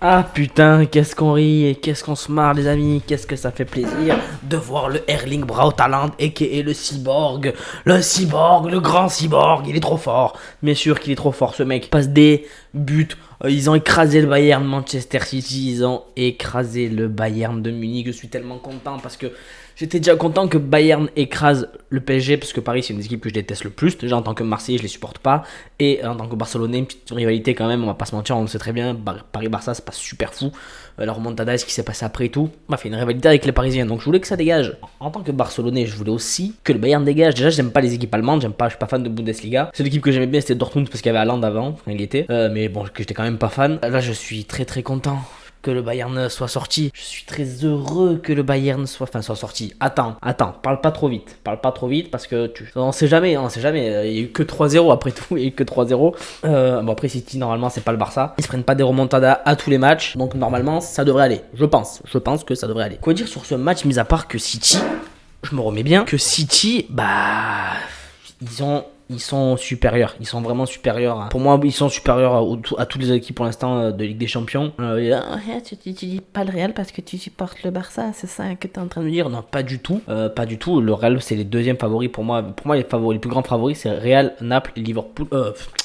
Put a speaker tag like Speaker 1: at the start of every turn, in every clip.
Speaker 1: Ah putain, qu'est-ce qu'on rit et qu'est-ce qu'on se marre les amis, qu'est-ce que ça fait plaisir de voir le Erling Braut Haaland aka le cyborg, le grand cyborg, il est trop fort, bien sûr qu'il est trop fort ce mec, passe des buts, ils ont écrasé le Bayern Manchester City, ils ont écrasé le Bayern de Munich, je suis tellement content parce que j'étais déjà content que Bayern écrase le PSG parce que Paris c'est une équipe que je déteste le plus. Déjà en tant que Marseillais je les supporte pas et en tant que Barcelonais une petite rivalité quand même, on va pas se mentir, on le sait très bien. Paris-Barça c'est pas super fou. La remontada, ce qui s'est passé après et tout, m'a fait une rivalité avec les Parisiens. Donc je voulais que ça dégage. En tant que Barcelonais je voulais aussi que le Bayern dégage. Déjà j'aime pas les équipes allemandes, je suis pas fan de Bundesliga. C'est l'équipe que j'aimais bien, c'était Dortmund parce qu'il y avait Haaland avant quand il y était. Mais bon, que j'étais quand même pas fan. Là je suis très très content que le Bayern soit sorti. Je suis très heureux que le Bayern soit sorti. Attends, parle pas trop vite parce que on sait jamais, il y a eu que 3-0 après tout, il y a eu que 3-0. Bon après City normalement c'est pas le Barça. Ils se prennent pas des remontadas à tous les matchs, donc normalement ça devrait aller. Je pense que ça devrait aller. Quoi dire sur ce match mis à part que City, je me remets bien que City, ils sont supérieurs, ils sont vraiment supérieurs. Pour moi, ils sont supérieurs à toutes les équipes pour l'instant de Ligue des Champions. Tu dis pas le Real parce que tu supportes le Barça, c'est ça que tu es en train de me dire? Non, pas du tout. Pas du tout. Le Real, c'est les deuxièmes favoris pour moi. Pour moi, les plus grands favoris, c'est Real, Naples et Liverpool.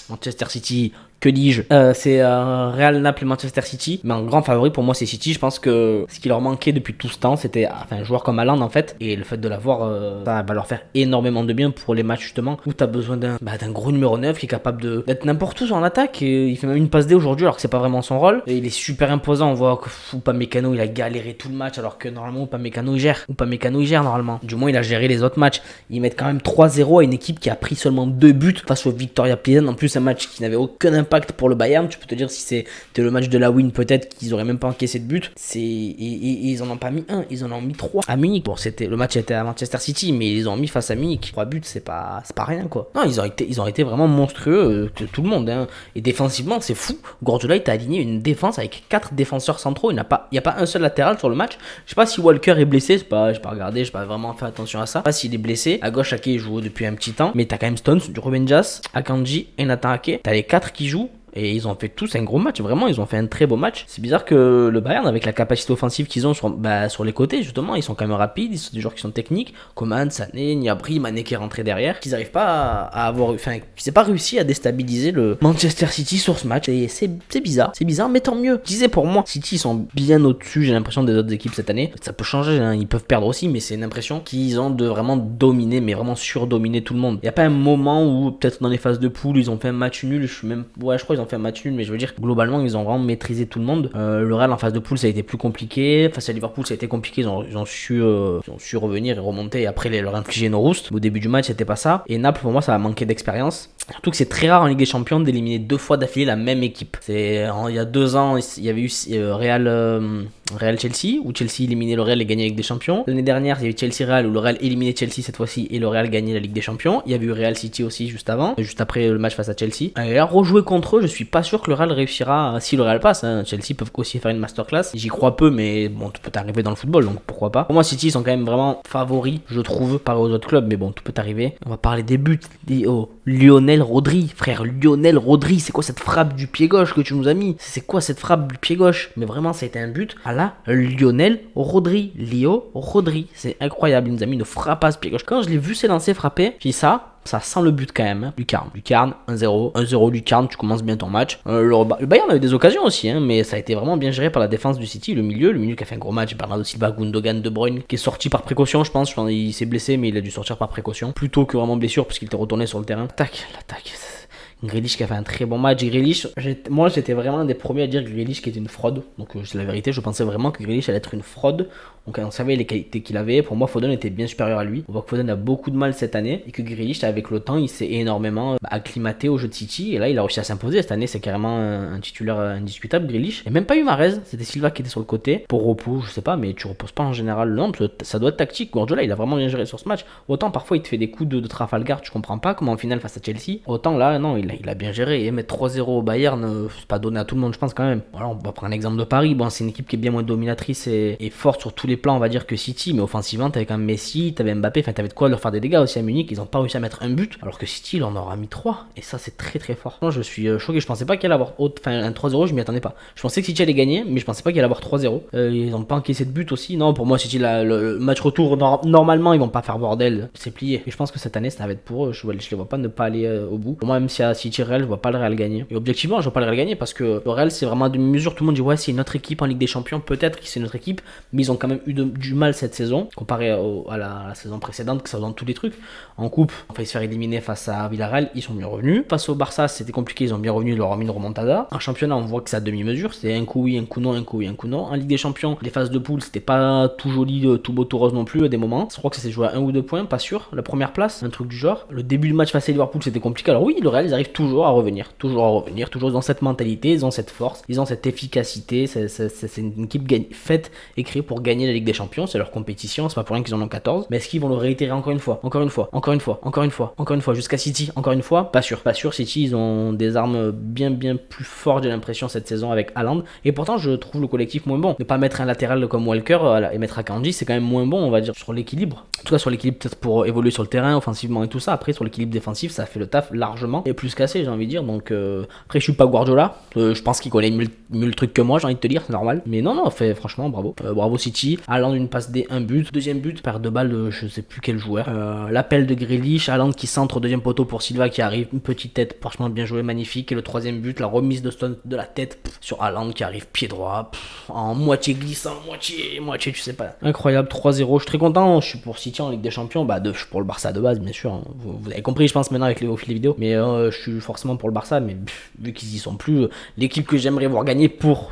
Speaker 1: Manchester City. Que dis-je, c'est Real, Naples et Manchester City. Mais un grand favori pour moi c'est City. Je pense que ce qui leur manquait depuis tout ce temps c'était un joueur comme Haaland en fait. Et le fait de l'avoir, ça va leur faire énormément de bien pour les matchs justement où t'as besoin d'un gros numéro 9 qui est capable d'être n'importe où en attaque. Et il fait même une passe D aujourd'hui alors que c'est pas vraiment son rôle. Et il est super imposant. On voit que Upamecano il a galéré tout le match alors que normalement Upamecano il gère normalement. Du moins il a géré les autres matchs. Ils mettent quand même 3-0 à une équipe qui a pris seulement 2 buts face au Victoria Pilsen. En plus un match qui n'avait aucun impact pour le Bayern. Tu peux te dire si c'était le match de la win peut-être qu'ils auraient même pas encaissé de but. Ils en ont pas mis un, ils en ont mis 3 à Munich. Bon le match était à Manchester City mais ils ont mis face à Munich 3 buts, c'est pas rien quoi. Non, ils ont été vraiment monstrueux tout le monde hein. Et défensivement c'est fou. Guardiola il t'a aligné une défense avec 4 défenseurs centraux. Il y a pas un seul latéral sur le match. Je sais pas si Walker est blessé, j'ai pas regardé, j'ai pas vraiment fait attention à ça. Je sais pas s'il est blessé. À gauche Ake il joue depuis un petit temps mais t'as quand même Stones, Ruben Dias, Akanji et Nathan Ake. T'as les 4 qui jouent. Et ils ont fait tous un gros match, vraiment, ils ont fait un très beau match. C'est bizarre que le Bayern, avec la capacité offensive qu'ils ont sur les côtés, justement, ils sont quand même rapides, ils sont des joueurs qui sont techniques. Coman, Sané, Gnabry, Mané qui est rentré derrière, qu'ils n'arrivent pas à avoir, qu'ils n'aient pas réussi à déstabiliser le Manchester City sur ce match. Et c'est bizarre, mais tant mieux. Je disais pour moi, City ils sont bien au-dessus, j'ai l'impression, des autres équipes cette année. Ça peut changer, hein, ils peuvent perdre aussi, mais c'est une impression qu'ils ont de vraiment dominer, mais vraiment surdominer tout le monde. Il n'y a pas un moment où, peut-être dans les phases de poule, ils ont fait un match nul, je crois ils ont fait un match nul, mais je veux dire globalement ils ont vraiment maîtrisé tout le monde. Le Real en phase de poule ça a été plus compliqué, face à Liverpool ça a été compliqué, ils ont su revenir et remonter et après leur infliger nos roustes. Au début du match c'était pas ça, et Naples pour moi ça a manqué d'expérience, surtout que c'est très rare en Ligue des Champions d'éliminer 2 fois d'affilée la même équipe. Il y a 2 ans il y avait eu Real Chelsea où Chelsea éliminait le Real et gagnait la Ligue des Champions. L'année dernière il y avait Chelsea Real où le Real éliminait Chelsea cette fois-ci et le Real gagnait la Ligue des Champions. Il y avait eu Real City aussi juste après le match face à Chelsea. Et là rejouer contre eux, je suis pas sûr que le Real réussira. Si le Real passe, hein, Chelsea peuvent aussi faire une masterclass. J'y crois peu, mais bon, tout peut arriver dans le football, donc pourquoi pas. Pour moi, City ils sont quand même vraiment favoris, je trouve, par aux autres clubs, mais bon, tout peut arriver. On va parler des buts. Lionel Rodri, frère, Lionel Rodri, c'est quoi cette frappe du pied gauche que tu nous as mis? C'est quoi cette frappe du pied gauche? Mais vraiment, ça a été un but à la Lionel Rodri. C'est incroyable, il nous a mis une frappe à ce pied gauche. Quand je l'ai vu s'élancer frapper, j'ai dit ça sent le but quand même. Hein. Lucarne, 1-0 Lucarne, tu commences bien ton match. Le Bayern avait des occasions aussi, hein, mais ça a été vraiment bien géré par la défense du City. Le milieu qui a fait un gros match. Bernardo Silva, Gundogan, De Bruyne, qui est sorti par précaution, je pense. Il s'est blessé, mais il a dû sortir par précaution. Plutôt que vraiment blessure, parce qu'il était retourné sur le terrain. L'attaque. Grealish qui a fait un très bon match. Grealish, moi j'étais vraiment un des premiers à dire Grealish qui était une fraude. Donc c'est la vérité, je pensais vraiment que Grealish allait être une fraude. Donc on savait les qualités qu'il avait. Pour moi Foden était bien supérieur à lui. On voit que Foden a beaucoup de mal cette année et que Grealish avec le temps il s'est énormément acclimaté au jeu de City. Et là il a réussi à s'imposer. Cette année c'est carrément un titulaire indiscutable Grealish. Et même pas eu Mahrez, c'était Silva qui était sur le côté. Pour repos, je sais pas, mais tu reposes pas en général. Non, ça doit être tactique. Guardiola il a vraiment bien géré sur ce match. Autant parfois il te fait des coups de Trafalgar, tu comprends pas comment en finale face à Chelsea. Autant là non, il il a bien géré. Et mettre 3-0 au Bayern, c'est pas donné à tout le monde, je pense, quand même. Voilà, on va prendre l'exemple de Paris. Bon, c'est une équipe qui est bien moins dominatrice et forte sur tous les plans, on va dire, que City. Mais offensivement, t'avais quand même Messi, t'avais Mbappé, enfin, t'avais de quoi leur faire des dégâts aussi à Munich. Ils ont pas réussi à mettre un but, alors que City, il en aura mis 3. Et ça, c'est très très fort. Moi, je suis choqué. Je pensais pas qu'il allait avoir un 3-0, je m'y attendais pas. Je pensais que City allait gagner, mais je pensais pas qu'il allait avoir 3-0. Ils ont pas encaissé de but aussi. Non, pour moi, City, le match retour, normalement, ils vont pas faire bordel. C'est plié. Et je pense que cette année, ça va être pour eux. Je les vois pas ne pas aller au bout. Pour moi, même si à City Real, je vois pas le Real gagner. Et objectivement, je vois pas le Real gagner parce que le Real, c'est vraiment à demi-mesure. Tout le monde dit, ouais, c'est notre équipe en Ligue des Champions. Peut-être que c'est notre équipe, mais ils ont quand même eu du mal cette saison, comparé à la saison précédente, que ça dans tous les trucs. En coupe, on va se faire éliminer face à Villarreal, ils sont bien revenus. Face au Barça, c'était compliqué, ils ont bien revenu, ils leur ont mis une remontada. En championnat, on voit que c'est à demi-mesure, c'était un coup oui, un coup non, un coup oui, un coup non. En Ligue des Champions, les phases de poule, c'était pas tout joli, tout beau, tout rose non plus à des moments. Je crois que ça s'est joué à 1 ou 2 points, pas sûr. La première place, un truc du genre. Le début du match face à Liverpool, c'était compliqué. Alors oui, le Real, ils arrivent toujours à revenir, toujours dans cette mentalité, ils ont cette force, ils ont cette efficacité. C'est une équipe faite et créée pour gagner la Ligue des Champions, c'est leur compétition, c'est pas pour rien qu'ils en ont 14. Mais est-ce qu'ils vont le réitérer encore une fois, jusqu'à City, encore une fois, pas sûr. City, ils ont des armes bien plus fortes, j'ai l'impression, cette saison avec Haaland. Et pourtant, je trouve le collectif moins bon. Ne pas mettre un latéral comme Walker et mettre Akanji, c'est quand même moins bon, on va dire, sur l'équilibre. En tout cas, sur l'équilibre, peut-être pour évoluer sur le terrain, offensivement et tout ça. Après, sur l'équilibre défensif, ça fait le taf largement et plus qu'assez, j'ai envie de dire. Donc, après, je suis pas Guardiola. Je pense qu'il connaît mieux le truc que moi, j'ai envie de te dire, c'est normal. Mais non, franchement, bravo. Bravo City. Haaland, une passe D, un but. Deuxième but, perte de balle de je sais plus quel joueur. L'appel de Grealish, Haaland qui centre au deuxième poteau pour Silva qui arrive, une petite tête, franchement bien joué, magnifique. Et le troisième but, la remise de Stone de la tête sur Haaland qui arrive pied droit, en moitié glissant, moitié, tu sais pas. Incroyable, 3-0. Je suis très content. Je suis pour City en Ligue des Champions. Je suis pour le Barça de base, bien sûr. Hein. Vous avez compris, je pense, maintenant avec au fil des vidéos. Mais je suis forcément pour le Barça. Mais vu qu'ils y sont plus, l'équipe que j'aimerais voir gagner pour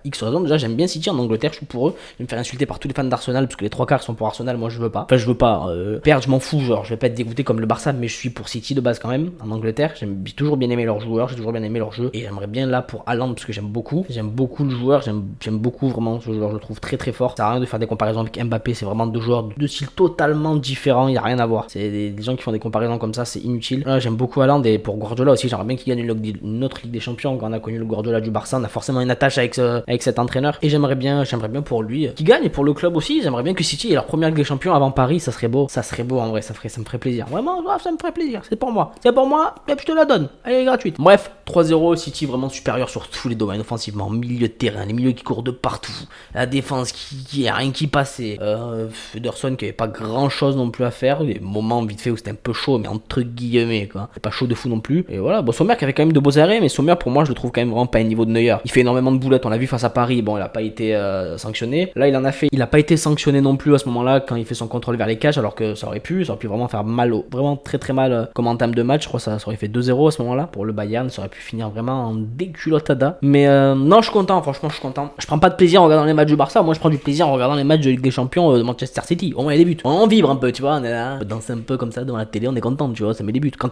Speaker 1: X raison, déjà j'aime bien City en Angleterre, je suis pour eux. Je vais me faire insulter par tous les fans d'Arsenal parce que les 3/4 sont pour Arsenal, moi je veux pas. Enfin, je veux pas perdre, je m'en fous, genre je vais pas être dégoûté comme le Barça, mais je suis pour City de base quand même. En Angleterre, j'ai toujours bien aimé leurs joueurs, j'ai toujours bien aimé leur jeu et j'aimerais bien là pour Haaland parce que j'aime beaucoup le joueur, j'aime beaucoup vraiment ce joueur, je le trouve très très fort. Ça sert à rien de faire des comparaisons avec Mbappé, c'est vraiment deux joueurs de style totalement différents, il y a rien à voir. C'est des gens qui font des comparaisons comme ça, c'est inutile. J'aime beaucoup Haaland et pour Guardiola aussi, j'aimerais bien qu'il gagne une autre Ligue des Champions. Quand on a connu le Guardiola du Barça, on a forcément une attache avec cet entraîneur. Et j'aimerais bien pour lui qui gagne et pour le club aussi. J'aimerais bien que City ait leur première Ligue des Champions avant Paris, ça serait beau en vrai, ça me ferait plaisir. Vraiment, ça me ferait plaisir, c'est pour moi, et je te la donne, elle est gratuite. Bref, 3-0, City vraiment supérieur sur tous les domaines, offensivement, milieu de terrain, les milieux qui courent de partout, la défense qui a rien qui passait, Ederson qui avait pas grand chose non plus à faire, des moments vite fait où c'était un peu chaud, mais entre guillemets quoi, c'est pas chaud de fou non plus. Et voilà, Sommer qui avait quand même de beaux arrêts, mais Sommer pour moi je le trouve quand même vraiment pas à un niveau de Neuer. Il fait énormément de boulettes, on l'a vu face à Paris. Bon, il a pas été sanctionné. Là, il a pas été sanctionné non plus à ce moment-là quand il fait son contrôle vers les cages, alors que ça aurait pu vraiment faire mal, vraiment très très mal comme entame de match. Je crois que ça aurait fait 2-0 à ce moment-là pour le Bayern. Ça aurait pu finir vraiment en déculottada. Mais non, je suis content, franchement, je suis content. Je prends pas de plaisir en regardant les matchs du Barça. Moi, je prends du plaisir en regardant les matchs de Ligue des Champions de Manchester City. Au moins, il y a des buts. On vibre un peu, tu vois. On est là, on danse un peu comme ça devant la télé, on est content, tu vois. Ça met des buts. Quand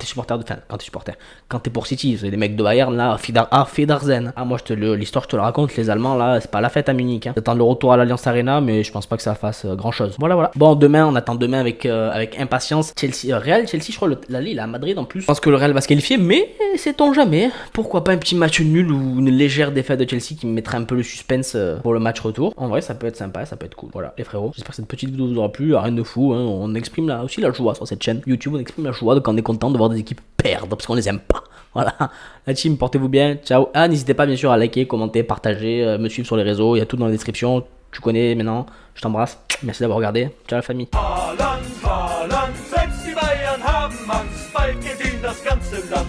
Speaker 1: t'es pour City, c'est des mecs de Bayern là, Fidarzen. Moi, l'histoire, je te la raconte. Les Allemands là, c'est pas la fête à Munich. J'attends le retour à l'Allianz Arena, mais je pense pas que ça fasse grand chose. Voilà. Bon, on attend demain avec impatience Chelsea, je crois, la Lille à Madrid en plus. Je pense que le Real va se qualifier, mais sait-on jamais. Pourquoi pas un petit match nul ou une légère défaite de Chelsea qui me mettrait un peu le suspense pour le match retour. En vrai, ça peut être sympa, ça peut être cool. Voilà, les frérots. J'espère que cette petite vidéo vous aura plu. Rien de fou, hein. On exprime aussi la joie sur cette chaîne YouTube. On exprime la joie de quand on est content de voir des équipes perdre parce qu'on les aime pas. Voilà, la team, portez-vous bien, ciao. N'hésitez pas bien sûr à liker, commenter, partager, me suivre sur les réseaux, il y a tout dans la description, tu connais maintenant, je t'embrasse, merci d'avoir regardé, ciao la famille. Haaland, selbst die Bayern haben Angst, bald gewinnt das ganze Land.